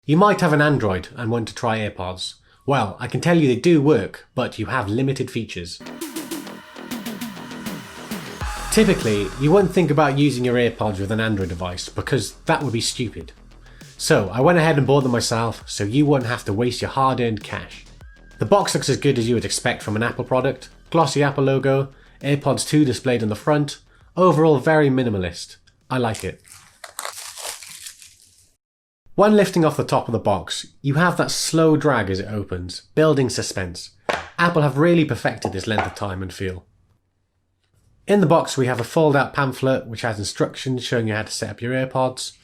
You might have an Android and want to try AirPods. Well, I can tell you they do work, but you have limited features. Typically, you wouldn't think about using your AirPods with an Android device because that would be stupid. So I went ahead and bought them myself so you wouldn't have to waste your hard-earned cash. The box looks as good as you would expect from an Apple product. Glossy Apple logo, AirPods 2 displayed on the front. Overall very minimalist. I like it. When lifting off the top of the box, you have that slow drag as it opens, building suspense. Apple have really perfected this length of time and feel. In the box we have a fold-out pamphlet which has instructions showing you how to set up your AirPods.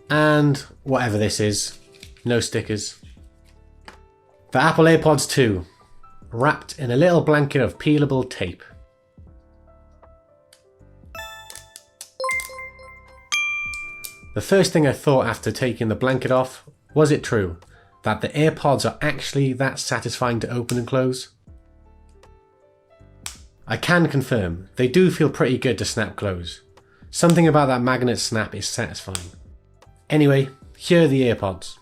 And whatever this is, no stickers. The Apple AirPods 2, wrapped in a little blanket of peelable tape. The first thing I thought after taking the blanket off, was it true that the AirPods are actually that satisfying to open and close? I can confirm, they do feel pretty good to snap close. Something about that magnet snap is satisfying. Anyway, here are the AirPods.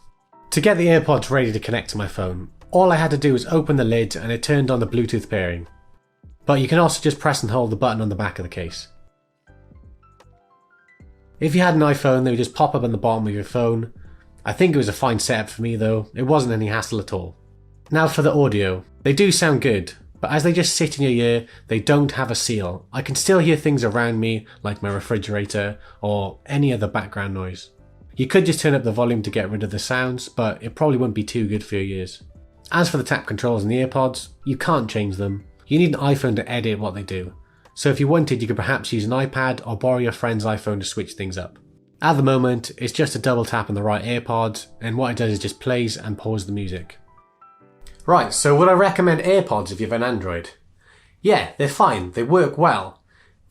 To get the AirPods ready to connect to my phone, all I had to do was open the lid and it turned on the Bluetooth pairing. But you can also just press and hold the button on the back of the case. If you had an iPhone, they would just pop up on the bottom of your phone. I think it was a fine setup for me though, it wasn't any hassle at all. Now for the audio, they do sound good, but as they just sit in your ear, they don't have a seal. I can still hear things around me, like my refrigerator or any other background noise. You could just turn up the volume to get rid of the sounds, but it probably wouldn't be too good for your ears. As for the tap controls in the AirPods, you can't change them. You need an iPhone to edit what they do. So if you wanted, you could perhaps use an iPad or borrow your friend's iPhone to switch things up. At the moment, it's just a double tap on the right AirPod, and what it does is just plays and pauses the music. Right, so would I recommend AirPods if you have an Android? Yeah, they're fine, they work well.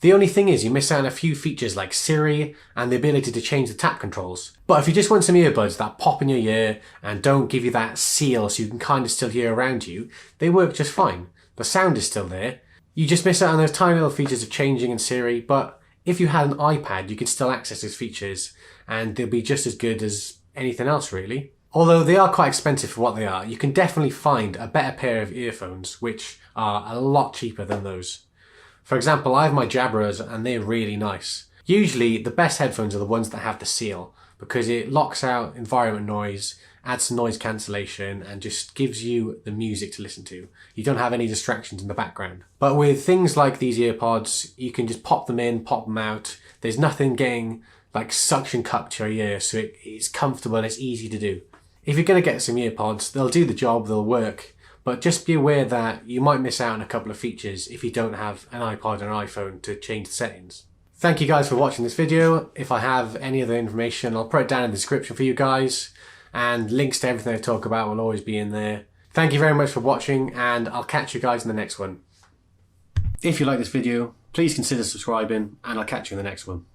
The only thing is you miss out on a few features like Siri and the ability to change the tap controls. But if you just want some earbuds that pop in your ear and don't give you that seal so you can kind of still hear around you, they work just fine. The sound is still there. You just miss out on those tiny little features of changing in Siri, but if you had an iPad you could still access those features and they'll be just as good as anything else really. Although they are quite expensive for what they are, you can definitely find a better pair of earphones which are a lot cheaper than those. For example, I have my Jabras and they're really nice. Usually the best headphones are the ones that have the seal because it locks out environment noise, adds some noise cancellation and just gives you the music to listen to. You don't have any distractions in the background. But with things like these earpods, you can just pop them in, pop them out. There's nothing getting like suction cupped to your ear, so it's comfortable and it's easy to do. If you're going to get some earpods, they'll do the job, they'll work, but just be aware that you might miss out on a couple of features if you don't have an iPod or an iPhone to change the settings. Thank you guys for watching this video. If I have any other information, I'll put it down in the description for you guys, and links to everything I talk about will always be in there. Thank you very much for watching, and I'll catch you guys in the next one. If you like this video, please consider subscribing, and I'll catch you in the next one.